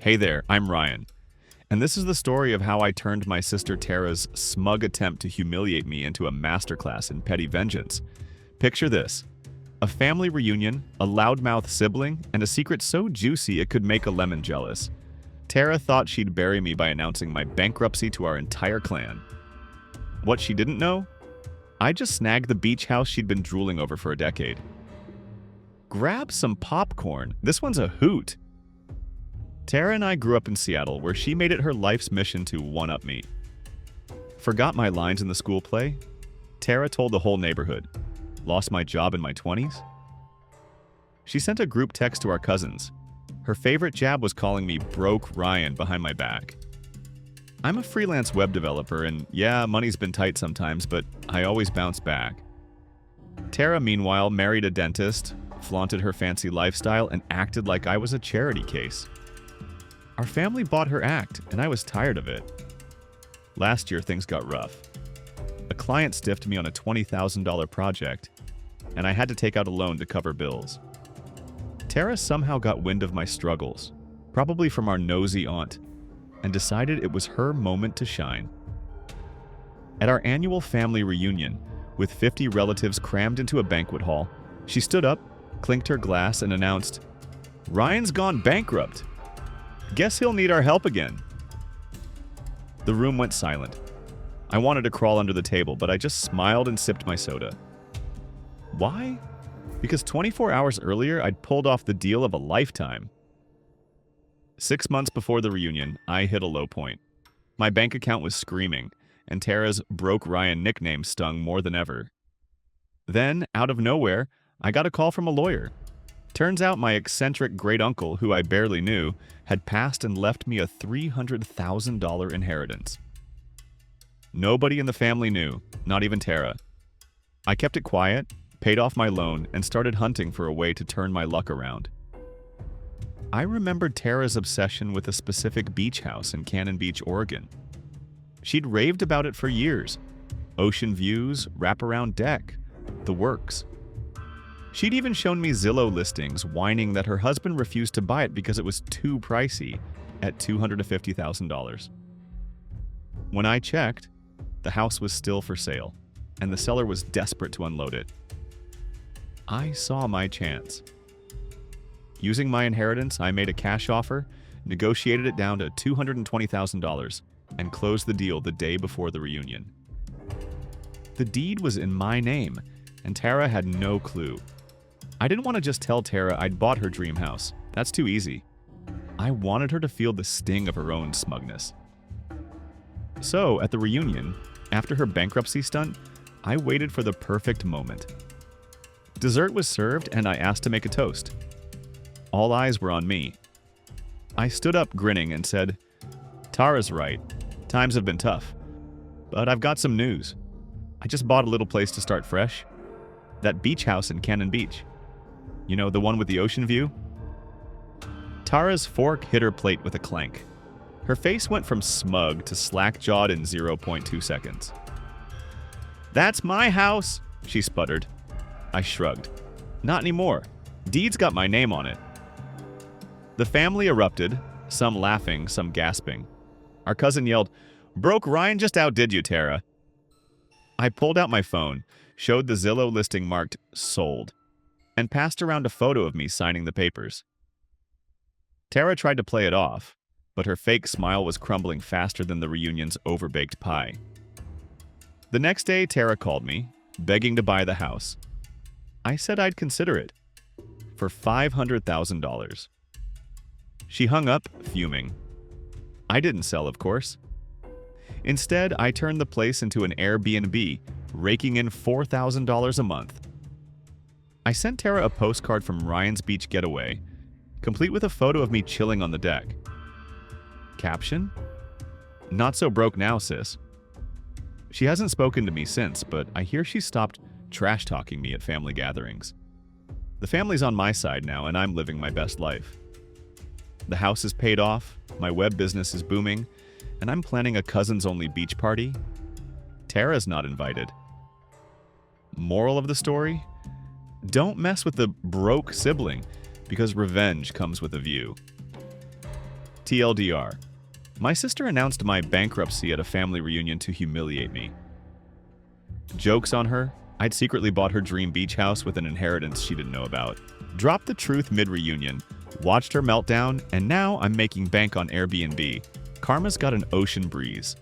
Hey there, I'm Ryan, and this is the story of how I turned my sister Tara's smug attempt to humiliate me into a masterclass in petty vengeance. Picture this: a family reunion, a loudmouth sibling, and a secret so juicy it could make a lemon jealous. Tara thought she'd bury me by announcing my bankruptcy to our entire clan. What she didn't know? I just snagged the beach house she'd been drooling over for a decade. Grab some popcorn. This one's a hoot. Tara and I grew up in Seattle, where she made it her life's mission to one-up me. Forgot my lines in the school play? Tara told the whole neighborhood. Lost my job in my 20s? She sent a group text to our cousins. Her favorite jab was calling me Broke Ryan behind my back. I'm a freelance web developer, and yeah, money's been tight sometimes, but I always bounce back. Tara, meanwhile, married a dentist, flaunted her fancy lifestyle, and acted like I was a charity case. Our family bought her act, and I was tired of it. Last year, things got rough. A client stiffed me on a $20,000 project, and I had to take out a loan to cover bills. Tara somehow got wind of my struggles, probably from our nosy aunt, and decided it was her moment to shine. At our annual family reunion, with 50 relatives crammed into a banquet hall, she stood up, clinked her glass, and announced, "Ryan's gone bankrupt. Guess he'll need our help again." The room went silent. I wanted to crawl under the table, but I just smiled and sipped my soda. Why? Because 24 hours earlier, I'd pulled off the deal of a lifetime. 6 months before the reunion, I hit a low point. My bank account was screaming, and Tara's Broke Ryan nickname stung more than ever. Then, out of nowhere, I got a call from a lawyer. Turns out my eccentric great-uncle, who I barely knew, had passed and left me a $300,000 inheritance. Nobody in the family knew, not even Tara. I kept it quiet, paid off my loan, and started hunting for a way to turn my luck around. I remembered Tara's obsession with a specific beach house in Cannon Beach, Oregon. She'd raved about it for years. Ocean views, wraparound deck, the works. She'd even shown me Zillow listings whining that her husband refused to buy it because it was too pricey at $250,000. When I checked, the house was still for sale, and the seller was desperate to unload it. I saw my chance. Using my inheritance, I made a cash offer, negotiated it down to $220,000, and closed the deal the day before the reunion. The deed was in my name, and Tara had no clue. I didn't want to just tell Tara I'd bought her dream house. That's too easy. I wanted her to feel the sting of her own smugness. So, at the reunion, after her bankruptcy stunt, I waited for the perfect moment. Dessert was served, and I asked to make a toast. All eyes were on me. I stood up grinning and said, "Tara's right. Times have been tough. But I've got some news. I just bought a little place to start fresh. That beach house in Cannon Beach. You know, the one with the ocean view?" Tara's fork hit her plate with a clank. Her face went from smug to slack-jawed in 0.2 seconds. "That's my house," she sputtered. I shrugged. "Not anymore. Deed's got my name on it." The family erupted, some laughing, some gasping. Our cousin yelled, "Broke Ryan just outdid you, Tara." I pulled out my phone, showed the Zillow listing marked "Sold," and passed around a photo of me signing the papers. Tara tried to play it off, but her fake smile was crumbling faster than the reunion's overbaked pie. The next day, Tara called me, begging to buy the house. I said I'd consider it, for $500,000. She hung up, fuming. I didn't sell, of course. Instead, I turned the place into an Airbnb, raking in $4,000 a month. I sent Tara a postcard from Ryan's Beach Getaway, complete with a photo of me chilling on the deck. Caption? "Not so broke now, sis." She hasn't spoken to me since, but I hear she stopped trash-talking me at family gatherings. The family's on my side now, and I'm living my best life. The house is paid off, my web business is booming, and I'm planning a cousins-only beach party. Tara's not invited. Moral of the story? Don't mess with the broke sibling, because revenge comes with a view. TLDR. My sister announced my bankruptcy at a family reunion to humiliate me. Joke's on her. I'd secretly bought her dream beach house with an inheritance she didn't know about. Dropped the truth mid-reunion, watched her meltdown, and now I'm making bank on Airbnb. Karma's got an ocean breeze.